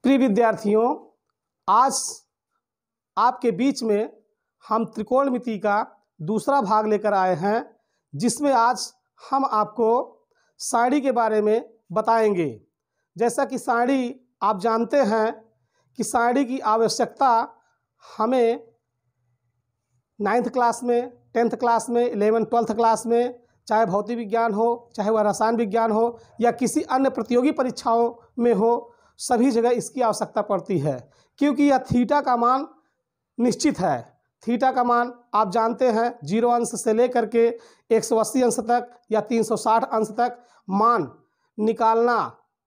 प्रिय विद्यार्थियों, आज आपके बीच में हम त्रिकोणमिति का दूसरा भाग लेकर आए हैं, जिसमें आज हम आपको सारणी के बारे में बताएंगे। जैसा कि सारणी आप जानते हैं कि सारणी की आवश्यकता हमें 9th क्लास में, 10th क्लास में, 11th 12th क्लास में, चाहे भौतिक विज्ञान हो, चाहे वह रसायन विज्ञान हो या किसी अन्य प्रतियोगी परीक्षाओं में हो, सभी जगह इसकी आवश्यकता पड़ती है, क्योंकि यह थीटा का मान निश्चित है। थीटा का मान आप जानते हैं 0 अंश से लेकर के 180 अंश तक या 360 अंश तक मान निकालना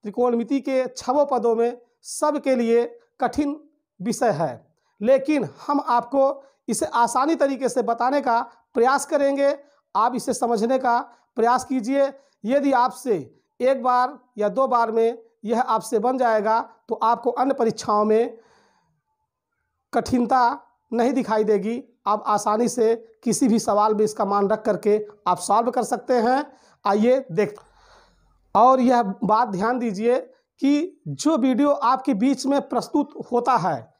त्रिकोणमिति के 6 पदों में सब के लिए कठिन विषय है, लेकिन हम आपको इसे आसानी तरीके से बताने का प्रयास करेंगे। आप इसे समझने का प्रयास कीजिए। यदि आपसे एक बार या 2 बार में यह आपसे बन जाएगा तो आपको अन्य परीक्षाओं में कठिनता नहीं दिखाई देगी। आप आसानी से किसी भी सवाल में इसका मान रख करके आप सॉल्व कर सकते हैं। आइए देखते। और यह बात ध्यान दीजिए कि जो वीडियो आपके बीच में प्रस्तुत होता है,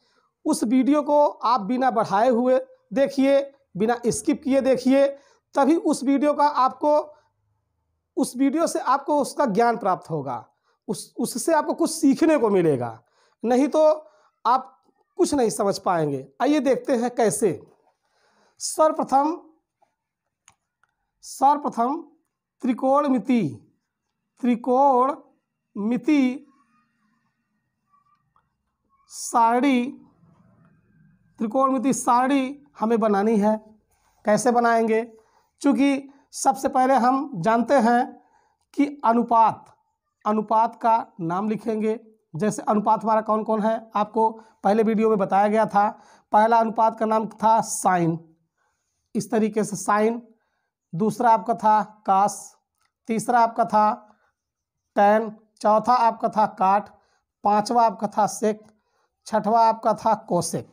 उस वीडियो को आप बिना बढ़ाए हुए देखिए, बिना स्किप किए देखिए, तभी उस वीडियो से आपको उसका ज्ञान प्राप्त होगा, उससे आपको कुछ सीखने को मिलेगा, नहीं तो आप कुछ नहीं समझ पाएंगे। आइए देखते हैं कैसे। सर्वप्रथम त्रिकोणमिति सारणी हमें बनानी है। कैसे बनाएंगे? क्योंकि सबसे पहले हम जानते हैं कि अनुपात का नाम लिखेंगे। जैसे अनुपात हमारा कौन कौन है, आपको पहले वीडियो में बताया गया था। पहला अनुपात का नाम था साइन, इस तरीके से साइन। दूसरा आपका था कास, तीसरा आपका था टैन, चौथा आपका था काट, पांचवा आपका था सेक, छठवां आपका था कोसेक।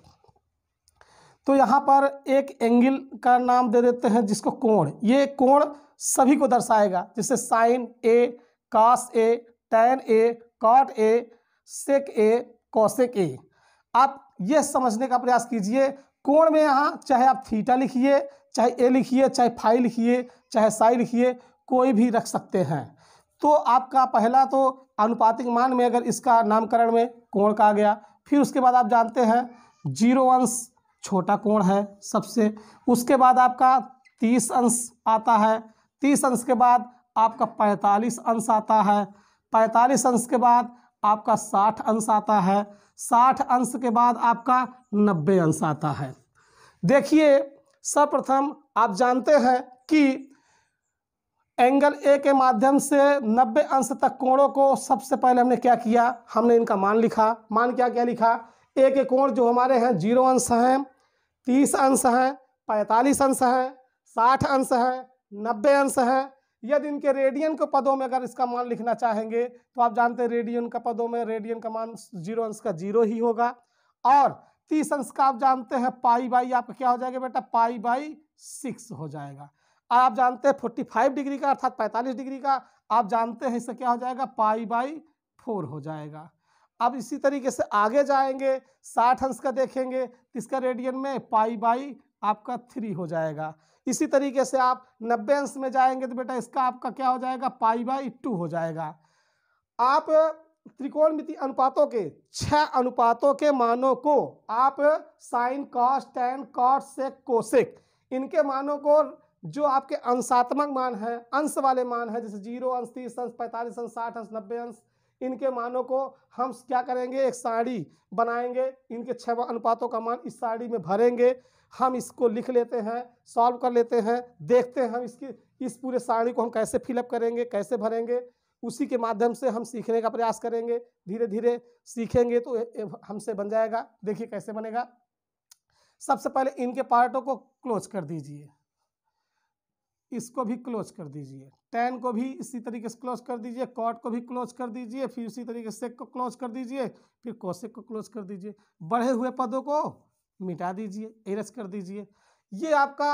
तो यहाँ पर एक एंगल का नाम दे देते हैं जिसको कोण। ये कोण सभी को दर्शाएगा, जैसे sine A, cos A, tan A, cot A, sec A, cosec A. आप ये समझने का प्रयास कीजिए, कोण में यहाँ चाहे आप थीटा लिखिए, चाहे ए लिखिए, चाहे फाई लिखिए, चाहे साई लिखिए, कोई भी रख सकते हैं। तो आपका पहला तो अनुपातिक मान में अगर इसका नामकरण में कोण का आ गया, फिर उसके बाद आप जानते हैं 0 अंश छोटा कोण है सबसे। उसके बाद आपका 30 अंश आता है, 30 अंश के बाद आपका 45 अंश आता है, 45 अंश के बाद आपका 60 अंश आता है, 60 अंश के बाद आपका 90 अंश आता है। देखिए, सर्वप्रथम आप जानते हैं कि एंगल ए के माध्यम से 90 अंश तक कोणों को सबसे पहले हमने क्या किया, हमने इनका मान लिखा। मान क्या क्या लिखा? ए के कोण जो हमारे हैं 0 अंश हैं, 30 अंश हैं, 45 अंश हैं, 60 अंश हैं, 90 अंश हैं। यदि इनके रेडियन के पदों में अगर इसका मान लिखना चाहेंगे तो आप जानते हैं रेडियन का पदों में रेडियन का मान 0 अंश का 0 ही होगा। और 30 अंश का आप जानते हैं पाई बाई आपका क्या हो जाएगा बेटा, पाई बाई 6 हो जाएगा। आप जानते हैं 45 डिग्री का अर्थात 45 डिग्री का आप जानते हैं इससे क्या हो जाएगा, पाई बाई 4 हो जाएगा। अब इसी तरीके से आगे जाएंगे, 60 अंश का देखेंगे तो इसका रेडियन में पाई बाई आपका 3 हो जाएगा। इसी तरीके से आप 90 अंश में जाएंगे तो बेटा इसका आपका क्या हो जाएगा, पाई बाई 2 हो जाएगा। आप त्रिकोणमिति अनुपातों के 6 अनुपातों के मानों को आप साइन, कॉस, टैन, कॉट, सेक, कोसेक, इनके मानों को जो आपके अंशात्मक मान है, अंश वाले मान है, जैसे 0 अंश, 30 अंश, 45 अंश, 60 अंश, 90 अंश, इनके मानों को हम क्या करेंगे, एक सारणी बनाएंगे। इनके 6 अनुपातों का मान इस सारणी में भरेंगे। हम इसको लिख लेते हैं, सॉल्व कर लेते हैं, देखते हैं हम इस पूरे सारणी को हम कैसे फिलअप करेंगे, कैसे भरेंगे। उसी के माध्यम से हम सीखने का प्रयास करेंगे। धीरे धीरे सीखेंगे तो हमसे बन जाएगा। देखिए कैसे बनेगा। सबसे पहले इनके पार्टों को क्लोज कर दीजिए, इसको भी क्लोज कर दीजिए, टैन को भी इसी तरीके से क्लोज कर दीजिए, कॉट को भी क्लोज कर दीजिए, फिर उसी तरीके से सेक को क्लोज कर दीजिए, फिर कोसेक को क्लोज कर दीजिए। बढ़े हुए पदों को मिटा दीजिए, इरेज कर दीजिए। ये आपका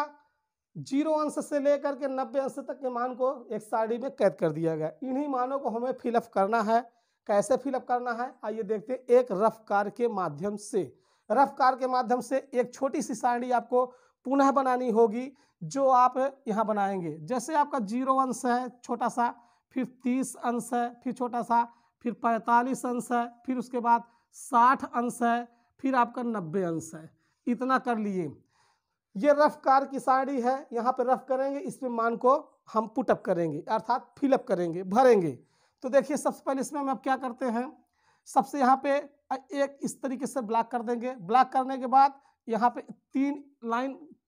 0 अंश से लेकर के 90 अंश तक के मान को एक सारणी में कैद कर दिया गया। इन्हीं मानों को हमें फिलअप करना है। कैसे फिलअप करना है आइए देखते हैं। एक रफ कार्य के माध्यम से, रफ कार्य के माध्यम से एक छोटी सी सारणी आपको पुनः बनानी होगी जो आप यहाँ बनाएंगे। जैसे आपका 0 अंश है छोटा सा, फिर 30 अंश है, फिर छोटा सा, फिर 45 अंश है, फिर उसके बाद 60 अंश है, फिर आपका 90 अंश है। इतना कर लिए। ये रफ कार्य की सारणी है, यहाँ पे रफ करेंगे, इसमें मान को हम पुटअप करेंगे अर्थात फिलअप करेंगे, भरेंगे। तो देखिए सबसे पहले इसमें हम अब क्या करते हैं, सबसे यहाँ पे एक इस तरीके से ब्लॉक कर देंगे। ब्लॉक करने के बाद यहाँ पे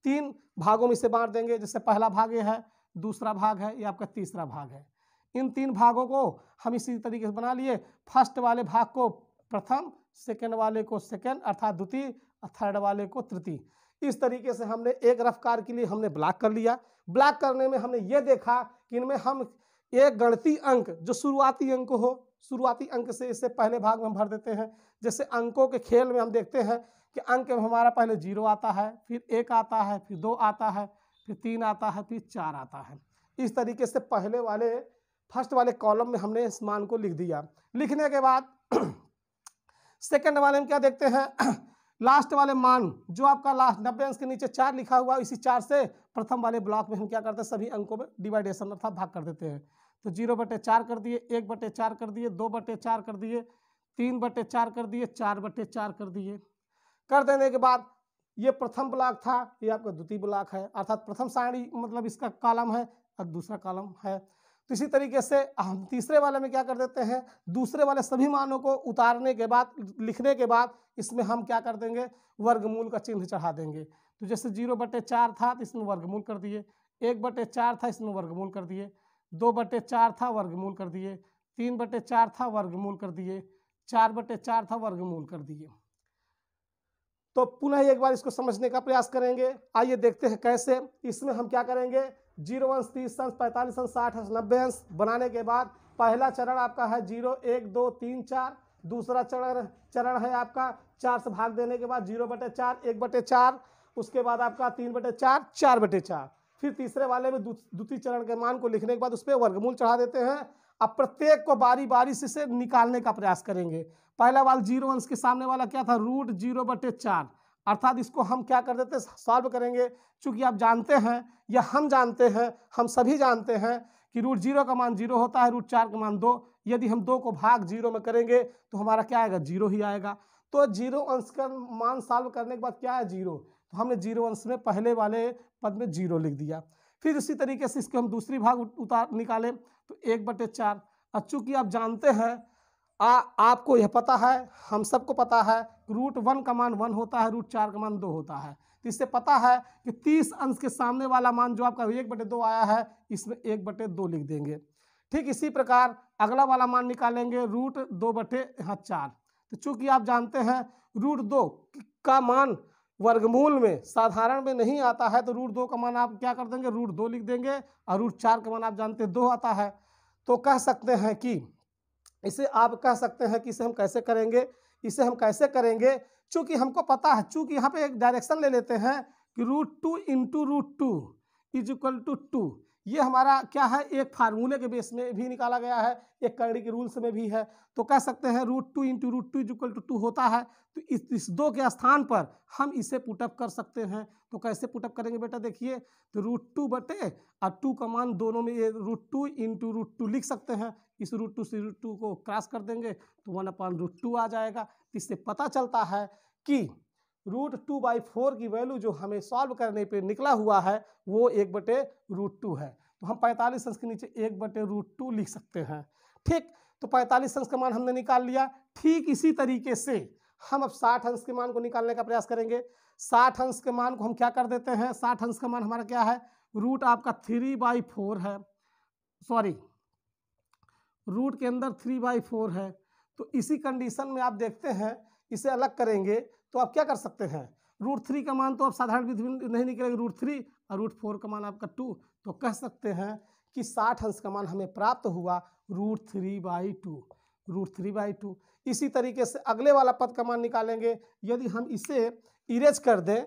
3 भागों में इसे बांट देंगे। जैसे पहला भाग ये है, दूसरा भाग है, ये आपका तीसरा भाग है। इन 3 भागों को हम इसी तरीके से बना लिए। फर्स्ट वाले भाग को प्रथम, सेकंड वाले को सेकंड अर्थात द्वितीय, थर्ड वाले को तृतीय। इस तरीके से हमने एक रफ कार्य के लिए हमने ब्लॉक कर लिया। ब्लॉक करने में हमने ये देखा कि इनमें हम एक गणितीय अंक जो शुरुआती अंक हो, शुरुआती अंक से इसे पहले भाग में हम भर देते हैं। जैसे अंकों के खेल में हम देखते हैं कि अंक में हमारा पहले 0 आता है, फिर 1 आता है, फिर 2 आता है, फिर 3 आता है, फिर 4 आता है। इस तरीके से पहले वाले फर्स्ट वाले कॉलम में हमने इस मान को लिख दिया। लिखने के बाद सेकंड वाले में क्या देखते हैं, लास्ट वाले मान जो आपका लास्ट 90 अंश के नीचे 4 लिखा हुआ, इसी 4 से प्रथम वाले ब्लॉक में हम क्या करते हैं, सभी अंकों में डिवाइडेशन अर्थात भाग कर देते हैं। तो 0/4 कर दिए, 1/4 कर दिए, 2/4 कर दिए, 3/4 कर दिए, 4/4 कर दिए। कर देने के बाद ये प्रथम ब्लॉक था, ये आपका द्वितीय ब्लॉक है अर्थात प्रथम सारणी मतलब इसका कॉलम है और दूसरा कॉलम है। तो इसी तरीके से हम तीसरे वाले में क्या कर देते हैं, दूसरे वाले सभी मानों को उतारने के बाद, लिखने के बाद इसमें हम क्या कर देंगे, वर्गमूल का चिन्ह चढ़ा देंगे। तो जैसे 0/4 था तो इसमें वर्गमूल कर दिए, 1/4 था इसमें वर्गमूल कर दिए, 2/4 था वर्गमूल कर दिए, 3/4 था वर्गमूल कर दिए, 4/4 था वर्गमूल कर दिए। तो पुनः एक बार इसको समझने का प्रयास करेंगे। आइए देखते हैं कैसे। इसमें हम क्या करेंगे, 0 अंश, 30 अंश, 45 अंश, 60 अंश, 90 अंश बनाने के बाद पहला चरण आपका है 0, 1, 2, 3, 4। दूसरा चरण है आपका 4 से भाग देने के बाद 0/4, 1/4, उसके बाद आपका 3/4, 4/4। फिर तीसरे वाले में द्वितीय चरण के मान को लिखने के बाद उस पर वर्गमूल चढ़ा देते हैं। अब प्रत्येक को बारी बारी से निकालने का प्रयास करेंगे। पहला वाला 0 अंश के सामने वाला क्या था, √0/4 अर्थात इसको हम क्या कर देते हैं, सॉल्व करेंगे। चूंकि आप जानते हैं या हम जानते हैं, हम सभी जानते हैं कि √0 का मान 0 होता है, √4 का मान 2। यदि हम 2 को भाग 0 में करेंगे तो हमारा क्या आएगा, 0 ही आएगा। तो 0 अंश का मान सॉल्व करने के बाद क्या है, 0। तो हमने 0 अंश में पहले वाले पद में 0 लिख दिया। फिर इसी तरीके से इसको हम दूसरी भाग निकाले तो 1/4। और चूंकि आप जानते हैं, आपको यह पता है, हम सबको पता है, √1 का मान 1 होता है, √4 का मान 2 होता है। तो इससे पता है कि 30 अंश के सामने वाला मान जो आपका 1/2 आया है, इसमें 1/2 लिख देंगे। ठीक इसी प्रकार अगला वाला मान निकालेंगे, √2/4। तो चूंकि आप जानते हैं √2 का मान वर्गमूल में साधारण में नहीं आता है, तो √2 का मान आप क्या कर देंगे, √2 लिख देंगे। और √4 का मान आप जानते हैं 2 आता है। तो कह सकते हैं कि इसे आप कह सकते हैं कि इसे हम कैसे करेंगे, इसे हम कैसे करेंगे, चूंकि हमको पता है, चूंकि यहाँ पे एक डायरेक्शन ले लेते हैं कि √2 × √2 = 2। ये हमारा क्या है, एक फार्मूले के बेस में भी निकाला गया है, एक करड़ी के रूल्स में भी है। तो कह सकते हैं √2 × √2 = 2 होता है। तो इस 2 के स्थान पर हम इसे पुटअप कर सकते हैं। तो कैसे पुटअप करेंगे बेटा, देखिए। तो √2/2 का मान दोनों में ये √2 × √2 लिख सकते हैं। इस √2 से √2 को क्रॉस कर देंगे तो 1/√2 आ जाएगा। इससे पता चलता है कि √2/4 की वैल्यू जो हमें सॉल्व करने पे निकला हुआ है वो 1/√2 है। तो हम 45 अंश के नीचे 1/√2 लिख सकते हैं। ठीक, तो 45 अंश का मान हमने निकाल लिया। ठीक इसी तरीके से हम अब 60 अंश के मान को निकालने का प्रयास करेंगे। 60 अंश के मान को हम क्या कर देते हैं, 60 अंश का मान हमारा क्या है, रूट आपका 3/4 है, सॉरी रूट के अंदर 3/4 है। तो इसी कंडीशन में आप देखते हैं, इसे अलग करेंगे तो आप क्या कर सकते हैं, √3 का मान तो आप साधारण विधि में नहीं निकलेगा, √3 और √4 का मान आपका 2। तो कह सकते हैं कि 60 अंश का मान हमें प्राप्त हुआ √3/2। इसी तरीके से अगले वाला पद का मान निकालेंगे। यदि हम इसे इरेज कर दें,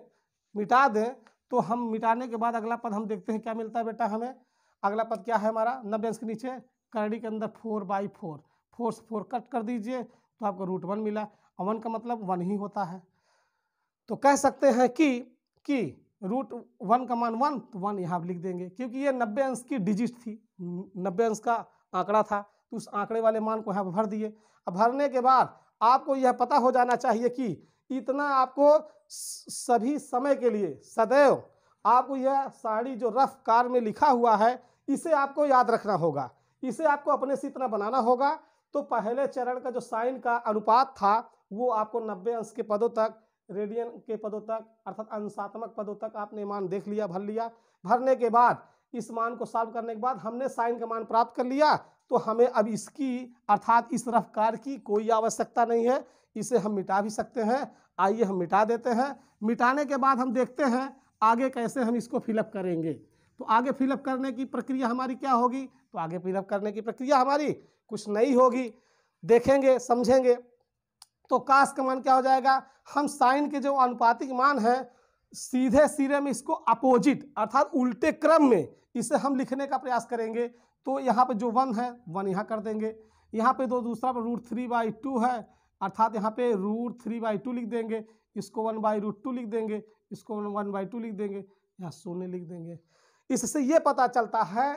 मिटा दें, तो हम मिटाने के बाद अगला पद हम देखते हैं क्या मिलता है बेटा हमें। अगला पद क्या है हमारा, 90 अंश के नीचे करड़ी के अंदर 4/4। 4 से 4 कट कर दीजिए तो आपको √1 मिला, और 1 का मतलब 1 ही होता है। तो कह सकते हैं कि √1 का मान 1, तो 1 यहाँ लिख देंगे, क्योंकि ये 90 अंश की डिजिट थी, 90 अंश का आंकड़ा था, तो उस आंकड़े वाले मान को यहाँ पर भर दिए। अब भरने के बाद आपको यह पता हो जाना चाहिए कि इतना आपको सभी समय के लिए सदैव आपको यह साड़ी जो रफ कार में लिखा हुआ है इसे आपको याद रखना होगा, इसे आपको अपने से इतना बनाना होगा। तो पहले चरण का जो साइन का अनुपात था वो आपको 90 अंश के पदों तक, रेडियन के पदों तक, अर्थात अंशात्मक पदों तक आपने मान देख लिया, भर लिया। भरने के बाद इस मान को सॉल्व करने के बाद हमने साइन का मान प्राप्त कर लिया, तो हमें अब इसकी अर्थात इस रफ्तार की कोई आवश्यकता नहीं है, इसे हम मिटा भी सकते हैं। आइए हम मिटा देते हैं। मिटाने के बाद हम देखते हैं आगे कैसे हम इसको फिलअप करेंगे। तो आगे फिलअप करने की प्रक्रिया हमारी क्या होगी? तो आगे फिलअप करने की प्रक्रिया हमारी कुछ नई होगी, देखेंगे, समझेंगे। तो कास का मान क्या हो जाएगा? हम साइन के जो अनुपातिक मान है सीधे सिरे में इसको अपोजिट अर्थात उल्टे क्रम में इसे हम लिखने का प्रयास करेंगे। तो यहाँ पे जो 1 है 1 यहाँ कर देंगे, यहाँ पे दूसरा पर √3/2 है, अर्थात यहाँ पे √3/2 लिख देंगे, इसको 1/√2 लिख देंगे, इसको 1/2 लिख देंगे, यहाँ 0 लिख देंगे। इससे ये पता चलता है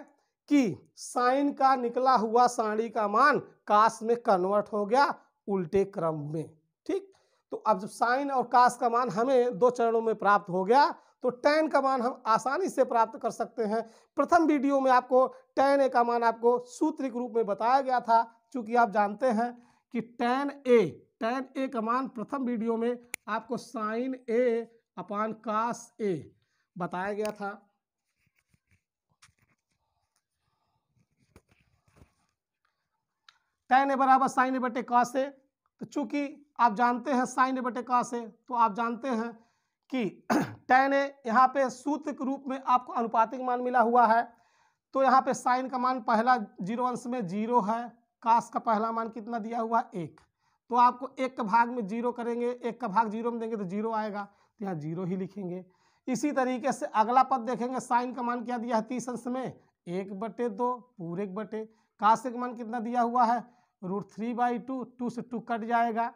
कि साइन का निकला हुआ सारणी का मान कास में कन्वर्ट हो गया उल्टे क्रम में। ठीक, तो अब जब साइन और कास का मान हमें 2 चरणों में प्राप्त हो गया, तो tan का मान हम आसानी से प्राप्त कर सकते हैं। प्रथम वीडियो में आपको tan a का मान आपको सूत्र के रूप में बताया गया था, क्योंकि आप जानते हैं कि tan a का मान प्रथम वीडियो में आपको sin a upon cos a बताया गया था। tan a बराबर sin a बटे cos a। तो चूंकि आप जानते हैं sin a बटे cos a, तो आप जानते हैं कि tan a यहाँ पे सूत्र के रूप में आपको अनुपातिक मान मिला हुआ है। तो यहाँ पे साइन का मान पहला 0 अंश में 0 है, कास का पहला मान कितना दिया हुआ 1, तो आपको 1 का भाग में 0 करेंगे, 1 का भाग 0 में देंगे तो 0 आएगा, तो यहाँ 0 ही लिखेंगे। इसी तरीके से अगला पद देखेंगे, साइन का मान क्या दिया है 30 अंश में 1/2 पूरे 1/, कास का मान कितना दिया हुआ है √3/2, 2 से 2 कट जाएगा,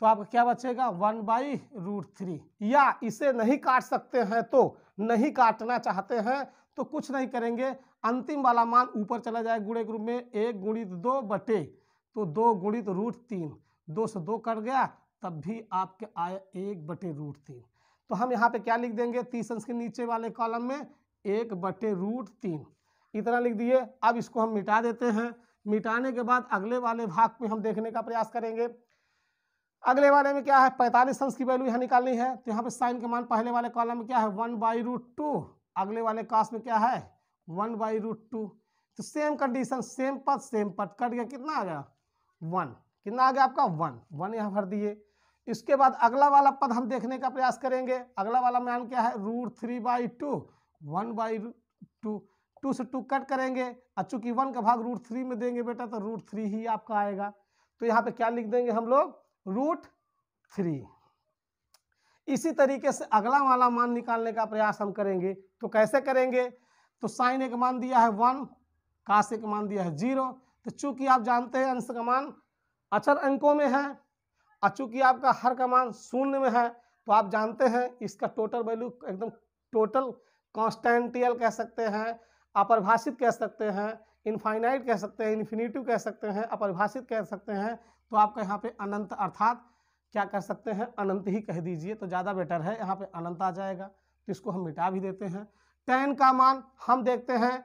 तो आपका क्या बचेगा 1/√3। या इसे नहीं काट सकते हैं, तो नहीं काटना चाहते हैं तो कुछ नहीं करेंगे, अंतिम वाला मान ऊपर चला जाए गुणे के रूप में 1 × 2 बटे, तो 2 × √3, 2 से 2 कट गया, तब भी आपके आए 1/√3। तो हम यहाँ पे क्या लिख देंगे 30 अंश के नीचे वाले कॉलम में 1/√3 इतना लिख दिए। अब इसको हम मिटा देते हैं। मिटाने के बाद अगले वाले भाग में हम देखने का प्रयास करेंगे। अगले वाले में क्या है 45 अंश की वैल्यू यहाँ निकालनी है, तो यहाँ पे साइन का मान पहले वाले कॉलम में क्या है 1/√2, अगले वाले कास में क्या है 1/√2। तो सेम कंडीशन, सेम पद कट गया, कितना आ गया 1, कितना आ गया आपका 1 यहाँ भर दिए। इसके बाद अगला वाला पद हम देखने का प्रयास करेंगे। अगला वाला मान क्या है √3/2, 1/2, 2 से 2 कट करेंगे, और चूंकि 1 का भाग √3 में देंगे बेटा, तो √3 ही आपका आएगा। तो यहाँ पे क्या लिख देंगे हम लोग √3। इसी तरीके से अगला वाला मान निकालने का प्रयास हम करेंगे। तो कैसे करेंगे? तो साइन a का मान दिया है 1, कास a का मान दिया है 0। तो चूंकि आप जानते हैं अंश का मान अचर अंकों में है, और चूंकि आपका हर का मान 0 में है, तो आप जानते हैं इसका टोटल वैल्यू एकदम टोटल कॉन्स्टेंटियल कह सकते हैं, अपरिभाषित कह सकते हैं, इनफाइनाइट कह सकते हैं, इन्फिनिटिव कह सकते हैं, अपरिभाषित कह सकते हैं। तो आपका यहाँ पे अनंत अर्थात क्या कर सकते हैं अनंत ही कह दीजिए, तो ज़्यादा बेटर है, यहाँ पे अनंत आ जाएगा। तो इसको हम मिटा भी देते हैं। tan का मान हम देखते हैं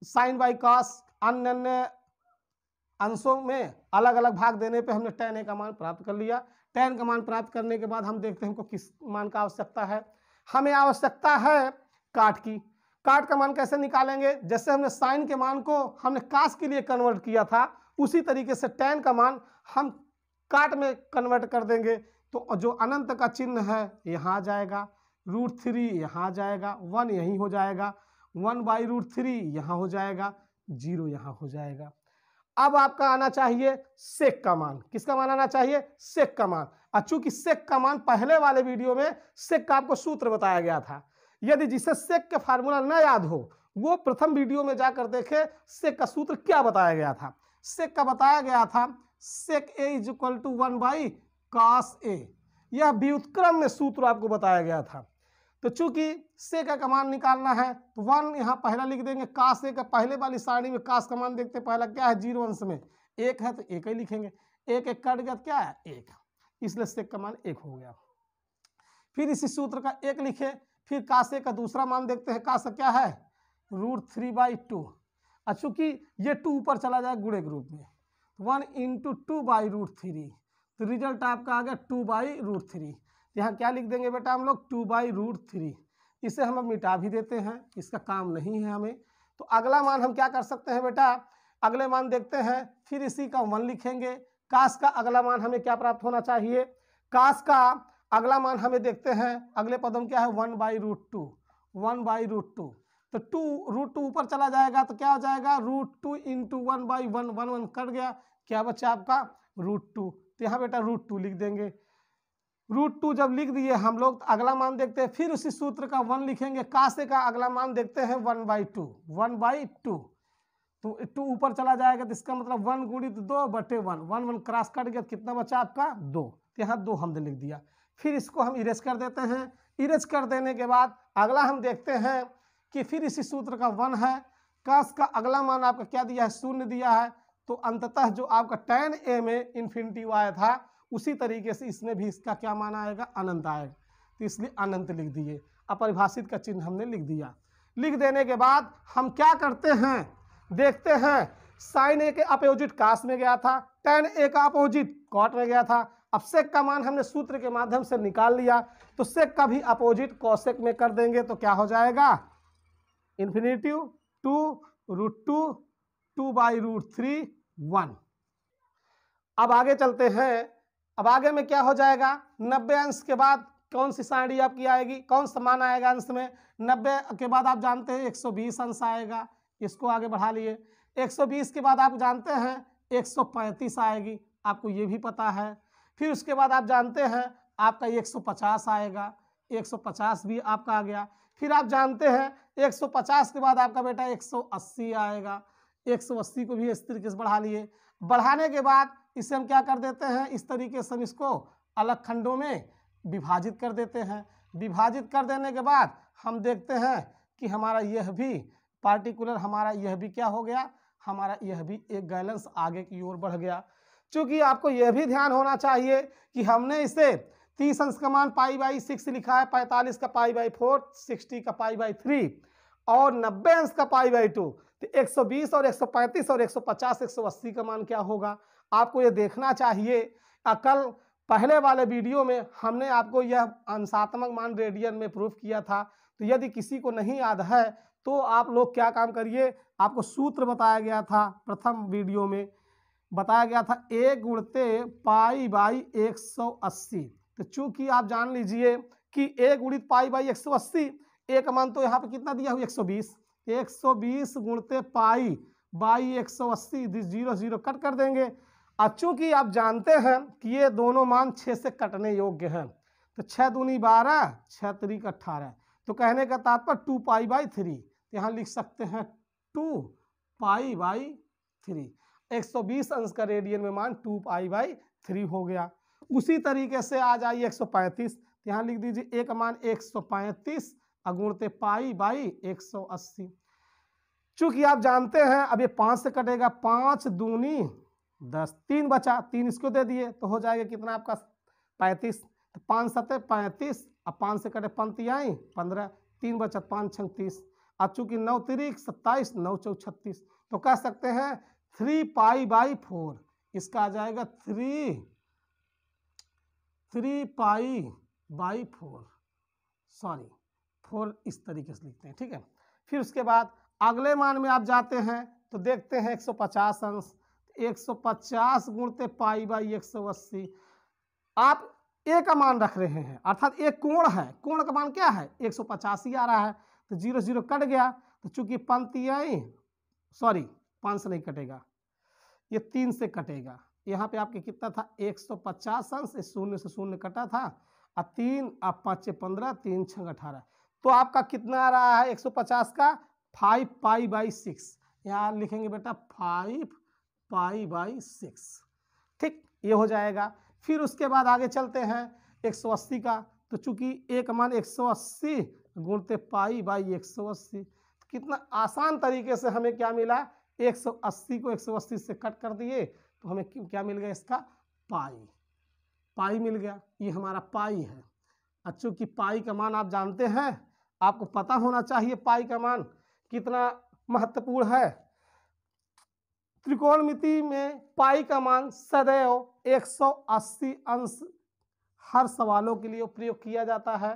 साइन बाई कॉस, अन्य अंशों में अलग अलग भाग देने पे हमने tan a का मान प्राप्त कर लिया। tan का मान प्राप्त करने के बाद हम देखते हैं हमको किस मान का आवश्यकता है। हमें आवश्यकता है काट की। काट का मान कैसे निकालेंगे? जैसे हमने साइन के मान को हमने कास के लिए कन्वर्ट किया था, उसी तरीके से tan का मान हम काट में कन्वर्ट कर देंगे। तो जो अनंत का चिन्ह है यहाँ आ जाएगा, √3 यहाँ आ जाएगा, 1 यहीं हो जाएगा, 1/√3 यहाँ हो जाएगा, 0 यहाँ हो जाएगा। अब आपका आना चाहिए सेक का मान। किसका मान आना चाहिए? सेक का मान। और चूंकि सेक का मान पहले वाले वीडियो में सेक का आपको सूत्र बताया गया था, यदि जिसे सेक का फार्मूला न याद हो वो प्रथम वीडियो में जाकर देखे सेक का सूत्र क्या बताया गया था। सेक का बताया गया था, सेक ए इज इक्वल टू 1/cos ए। यह व्युत्क्रम में सूत्र आपको बताया गया था। तो चूंकि सेक का मान निकालना है तो 1 यहाँ पहला लिख देंगे, cos ए का पहले वाली सारणी में cos का मान देखते हैं, पहला क्या है 0 अंश में 1 है तो 1 ही लिखेंगे, 1 1 कट गया तो क्या है 1, इसलिए सेक का मान 1 हो गया। फिर इसी सूत्र का 1 लिखे, फिर cos ए का दूसरा मान देखते हैं, cos क्या है √3/2। चूंकि ये 2 ऊपर चला जाए गुणे के रूप में, 1 × 2/√3, तो रिजल्ट आपका आ गया 2/√3। यहाँ क्या लिख देंगे बेटा हम लोग 2/√3। इसे हम अब मिटा भी देते हैं, इसका काम नहीं है हमें। तो अगला मान हम क्या कर सकते हैं बेटा, अगले मान देखते हैं, फिर इसी का 1 लिखेंगे। cos का अगला मान हमें क्या प्राप्त होना चाहिए, cos का अगला मान हमें देखते हैं, अगले पद में क्या है 1/√2, 1/√2। तो 2√2 ऊपर चला जाएगा तो क्या हो जाएगा √2 × 1/1, 1 1 कट गया, क्या बचा आपका √2। तो यहाँ बेटा √2 लिख देंगे। √2 जब लिख दिए हम लोग, तो अगला मान देखते हैं, फिर उसी सूत्र का 1 लिखेंगे। cos का अगला मान देखते हैं 1/2, 1/2। तो 2 ऊपर चला जाएगा तो इसका मतलब 1 × 2/1, 1 1 क्रॉस कट गया, कितना बचा आपका 2। तो यहाँ 2 हमने लिख दिया। फिर इसको हम इरेज कर देते हैं। इरेज कर देने के बाद अगला हम देखते हैं कि फिर इसी सूत्र का 1 है। cos का अगला मान आपका क्या दिया है 0 दिया है, तो अंततः जो आपका tan a में इन्फिनिटी आया था उसी तरीके से इसमें भी इसका क्या मान आएगा अनंत आएगा, तो इसलिए अनंत लिख दिए। अपरिभाषित का चिन्ह हमने लिख दिया। लिख देने के बाद हम क्या करते हैं, देखते हैं sin a के अपोजिट cos में गया था, tan a का अपोजिट cot में गया था। अब sec का मान हमने सूत्र के माध्यम से निकाल लिया, तो sec का भी अपोजिट cosec में कर देंगे, तो क्या हो जाएगा इन्फिनिटिव 2√2, 2/√3, 1। अब आगे चलते हैं। अब आगे में क्या हो जाएगा, 90 अंश के बाद कौन सी सारणी आपकी आएगी, कौन सा मान आएगा अंश में, 90 के बाद आप जानते हैं 120 अंश आएगा, इसको आगे बढ़ा लिए। 120 के बाद आप जानते हैं 135 आएगी, आपको ये भी पता है। फिर उसके बाद आप जानते हैं आपका 150 आएगा, 150 भी आपका आ गया। फिर आप जानते हैं 150 के बाद आपका बेटा 180 आएगा, 180 को भी इस तरीके से बढ़ा लिए। बढ़ाने के बाद इसे हम क्या कर देते हैं, इस तरीके से हम इसको अलग खंडों में विभाजित कर देते हैं। विभाजित कर देने के बाद हम देखते हैं कि हमारा यह भी पार्टिकुलर, हमारा यह भी क्या हो गया, हमारा यह भी एक गैलेंस आगे की ओर बढ़ गया। चूंकि आपको यह भी ध्यान होना चाहिए कि हमने इसे 30 अंश का मान π/6 लिखा है, 45 का π/4, 60 का π/3 और 90 अंश का π/2। तो 120 और 135 और 150 180 का मान क्या होगा, आपको ये देखना चाहिए। कल पहले वाले वीडियो में हमने आपको यह अंशात्मक मान रेडियन में प्रूफ किया था। तो यदि किसी को नहीं याद है तो आप लोग क्या काम करिए, आपको सूत्र बताया गया था, प्रथम वीडियो में बताया गया था a गुणते π/180। तो चूंकि आप जान लीजिए कि a गुणित π/180, a का मान तो यहाँ पे कितना दिया हुआ 120, 120 गुणते π/180, 0 0 कट कर देंगे। अब चूंकि आप जानते हैं कि ये दोनों मान 6 से कटने योग्य हैं, तो 6 दूनी 12, 6 त्रिक 18, तो कहने का तात्पर्य 2π/3, यहाँ लिख सकते हैं 2π/3। 120 अंश का रेडियन में मान 2π/3 हो गया। उसी तरीके से आ जाइए 135, यहाँ लिख दीजिए एक मान 135 गुणते π/180। चूंकि आप जानते हैं अब ये 5 से कटेगा, 5 दूनी 10, 3 बचा, 3 इसको दे दिए तो हो जाएगा कितना आपका 35। तो 5 7 35, अब 5 से कटे 5 आई 15, 3 बचा, 5 6 30। अब चूंकि 9 त्रिक 27, 9 4 36, तो कह सकते हैं 3π/4, इसका आ जाएगा 3π/4, सॉरी 4 इस तरीके से लिखते हैं, ठीक है। फिर उसके बाद अगले मान में आप जाते हैं तो देखते हैं 150 अंश, 150 गुणते π/180। आप a का मान रख रहे हैं, अर्थात एक कोण है, कोण का मान क्या है 150 ही आ रहा है, तो 0 0 कट गया। तो चूंकि पंक्ति आई, सॉरी 5 से नहीं कटेगा, ये 3 से कटेगा। यहाँ पे आपके कितना था 150 अंश, 0 से 0 कटा था, और 3 अब 5 15, 3 6 18, तो आपका कितना आ रहा है 150 का 5π/6। यहाँ लिखेंगे बेटा 5 पाई बाई 6। ठीक, ये हो जाएगा। फिर उसके बाद आगे चलते हैं 180 का, तो चूंकि ए का मान 180 गुणते पाई बाई 180, कितना आसान तरीके से हमें क्या मिला, 180 को 180 से कट कर दिए तो हमें क्या मिल गया, इसका पाई, पाई मिल गया। ये हमारा पाई है। चूंकि पाई का मान आप जानते हैं, आपको पता होना चाहिए पाई का मान कितना महत्वपूर्ण है। त्रिकोणमिति में पाई का मान सदैव 180 अंश हर सवालों के लिए प्रयोग किया जाता है।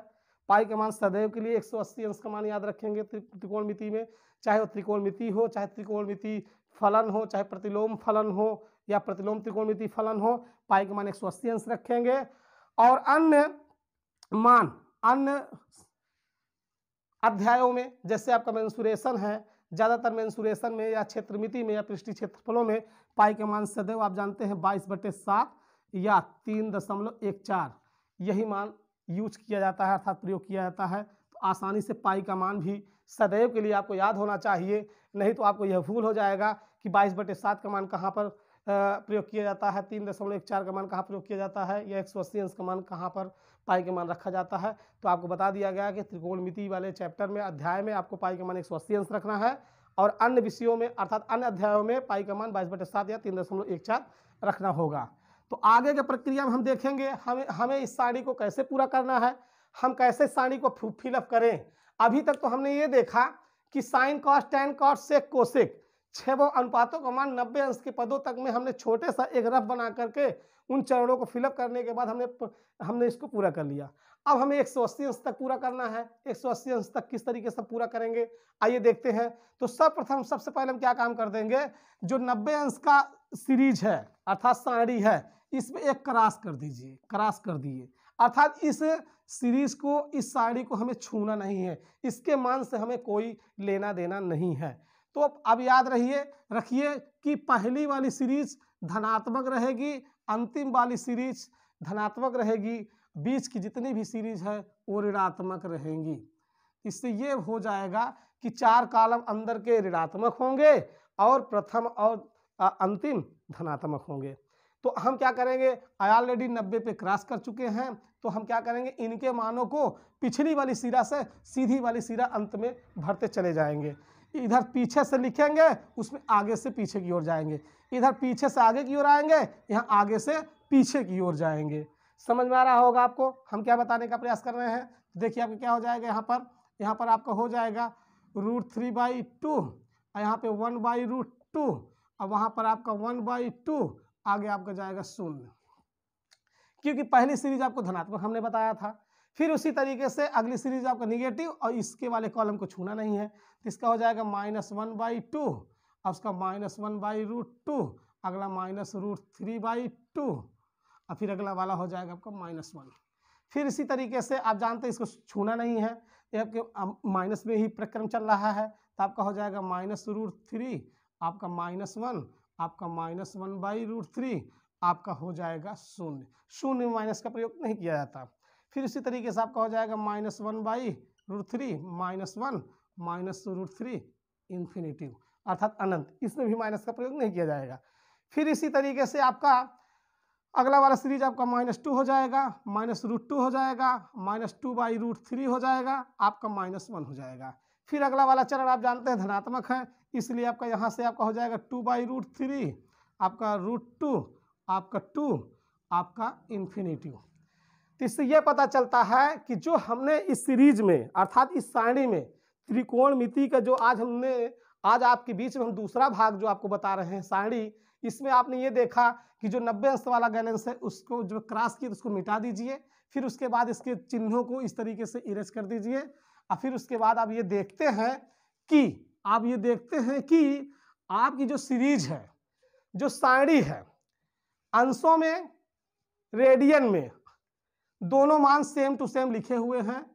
पाई का मान सदैव के लिए 180 अंश का मान याद रखेंगे त्रिकोणमिति में, चाहे वो त्रिकोणमिति हो, चाहे त्रिकोणमिति फलन हो, चाहे प्रतिलोम फलन हो या प्रतिलोम त्रिकोणमिति फलन हो, पाई का मान 180 अंश रखेंगे। और अन्य मान अन्य अध्यायों में, जैसे आपका मेंसुरेशन है, ज़्यादातर मेंसुरेशन में या क्षेत्रमिति में या पृष्ठीय क्षेत्रफलों में पाई का मान सदैव आप जानते हैं 22/7 या 3.14 यही मान यूज किया जाता है, अर्थात प्रयोग किया जाता है। तो आसानी से पाई का मान भी सदैव के लिए आपको याद होना चाहिए, नहीं तो आपको यह भूल हो जाएगा कि 22/7 का मान कहाँ पर प्रयोग किया जाता है, 3.14 का मान कहाँ प्रयोग किया जाता है, या 180 अंश का मान कहाँ पर पाई का मान रखा जाता है। तो आपको बता दिया गया कि त्रिकोणमिति वाले चैप्टर में, अध्याय में आपको पाई का मान 180 अंश रखना है, और अन्य विषयों में अर्थात अन्य अध्यायों में पाई का मान 22/7 या 3.14 रखना होगा। तो आगे के प्रक्रिया में हम देखेंगे हमें इस सारणी को कैसे पूरा करना है, हम कैसे सारणी को फिलअप करें। अभी तक तो हमने ये देखा कि sine cos tan cos sec cosec 6 अनुपातों का मान 90 अंश के पदों तक में हमने छोटे सा एक रफ बना करके उन चरणों को फिलअप करने के बाद हमने इसको पूरा कर लिया। अब हमें 180 अंश तक पूरा करना है। 180 अंश तक किस तरीके से पूरा करेंगे, आइए देखते हैं। तो सर्वप्रथम सबसे पहले हम क्या काम कर देंगे, जो 90 अंश का सीरीज है अर्थात सारणी है, इसमें एक क्रॉस कर दीजिए, क्रॉस कर दिए, अर्थात इस सीरीज को, इस सारणी को हमें छूना नहीं है, इसके मान से हमें कोई लेना देना नहीं है। तो अब याद रखिए कि पहली वाली सीरीज धनात्मक रहेगी, अंतिम वाली सीरीज धनात्मक रहेगी, बीच की जितनी भी सीरीज है वो ऋणात्मक रहेंगी। इससे ये हो जाएगा कि 4 कॉलम अंदर के ऋणात्मक होंगे और प्रथम और अंतिम धनात्मक होंगे। तो हम क्या करेंगे, ऑलरेडी 90 पे क्रॉस कर चुके हैं, तो हम क्या करेंगे, इनके मानों को पिछली वाली सिरा से सीधी वाली सिरा अंत में भरते चले जाएंगे। इधर पीछे से लिखेंगे, उसमें आगे से पीछे की ओर जाएंगे, इधर पीछे से आगे की ओर आएंगे, यहाँ आगे से पीछे की ओर जाएंगे। समझ में आ रहा होगा आपको हम क्या बताने का प्रयास कर रहे हैं। देखिए आपको क्या हो जाएगा, यहाँ पर आपका हो जाएगा √3/2, और यहाँ पे 1/√2, और वहाँ पर आपका 1/2, आगे आपका जाएगा 0, क्योंकि पहली सीरीज आपको धनात्मक हमने बताया था। फिर उसी तरीके से अगली सीरीज आपका निगेटिव, और इसके वाले कॉलम को छूना नहीं है, तो इसका हो जाएगा -1/2, और उसका -1/√2, अगला -√3/2, और फिर अगला वाला हो जाएगा आपका -1। फिर इसी तरीके से आप जानते हैं इसको छूना नहीं है, ये आपके माइनस में ही प्रक्रम चल रहा है, तो आपका हो जाएगा -√3, आपका -1, आपका -1/√3, आपका हो जाएगा 0। 0 में माइनस का प्रयोग नहीं किया जाता। फिर इसी तरीके से आपका हो जाएगा -1/√3, -1 -√3 इन्फिनिटिव अर्थात अनंत, इसमें भी माइनस का प्रयोग नहीं किया जाएगा। फिर इसी तरीके से आपका अगला वाला सीरीज आपका -2 हो जाएगा, -√2 हो जाएगा, -2/√3 हो जाएगा, आपका -1 हो जाएगा। फिर अगला वाला चरण आप जानते हैं धनात्मक है, इसलिए आपका यहाँ से आपका हो जाएगा 2/√3, आपका √2, आपका 2, आपका इन्फिनिटिव। तो इससे यह पता चलता है कि जो हमने इस सीरीज में अर्थात इस सारणी में त्रिकोणमिति का जो आज आपके बीच में हम दूसरा भाग जो आपको बता रहे हैं सारणी, इसमें आपने ये देखा कि जो 90 अंश वाला बैलेंस है उसको जो क्रॉस किया उसको मिटा दीजिए, फिर उसके बाद इसके चिन्हों को इस तरीके से इरेज कर दीजिए, और फिर उसके बाद आप ये देखते हैं कि आपकी जो सीरीज है, जो सारणी है, अंशों में रेडियन में दोनों मान सेम टू सेम लिखे हुए हैं।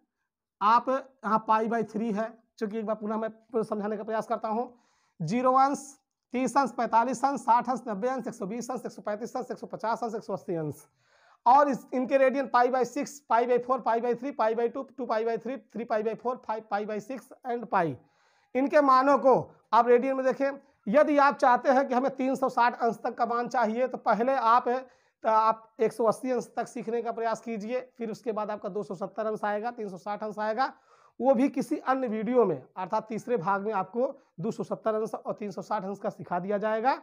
आप यहाँ π/3 है, चूंकि एक बार पुनः मैं समझाने का प्रयास करता हूँ, 0 अंश, 30 अंश, 45 अंश, 60 अंश, 90 अंश, 120 अंश, 135 अंश, 150 अंश, 180 अंश, और इनके रेडियन π/6, π/4, π/3, π/2, 2π/3, 3π/4, 5π/6 एंड पाई। इनके मानों को आप रेडियन में देखें, यदि आप चाहते हैं कि हमें 360 अंश तक का मान चाहिए तो पहले आप 180 अंश तक सीखने का प्रयास कीजिए, फिर उसके बाद आपका 270 अंश आएगा, 360 अंश आएगा। वो भी किसी अन्य वीडियो में अर्थात तीसरे भाग में आपको 270 अंश और 360 अंश का सिखा दिया जाएगा।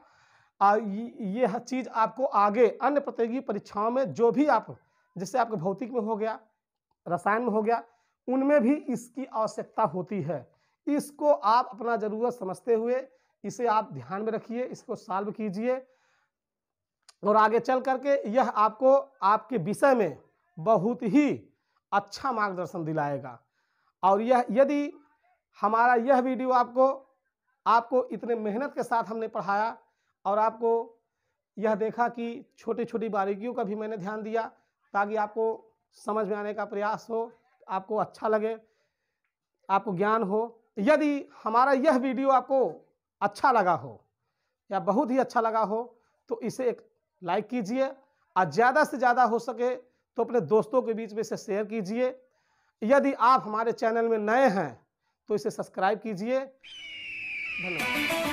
यह चीज़ आपको आगे अन्य प्रतियोगी परीक्षाओं में जो भी आप, जैसे आपके भौतिक में हो गया, रसायन में हो गया, उनमें भी इसकी आवश्यकता होती है। इसको आप अपना ज़रूरत समझते हुए इसे आप ध्यान में रखिए, इसको सॉल्व कीजिए और आगे चल करके यह आपको आपके विषय में बहुत ही अच्छा मार्गदर्शन दिलाएगा। और यह यदि हमारा यह वीडियो आपको इतने मेहनत के साथ हमने पढ़ाया और आपको यह देखा कि छोटी छोटी बारीकियों का भी मैंने ध्यान दिया ताकि आपको समझ में आने का प्रयास हो, आपको अच्छा लगे, आपको ज्ञान हो। यदि हमारा यह वीडियो आपको अच्छा लगा हो या बहुत ही अच्छा लगा हो तो इसे एक लाइक कीजिए और ज़्यादा से ज़्यादा हो सके तो अपने दोस्तों के बीच में इसे शेयर कीजिए। यदि आप हमारे चैनल में नए हैं तो इसे सब्सक्राइब कीजिए। धन्यवाद।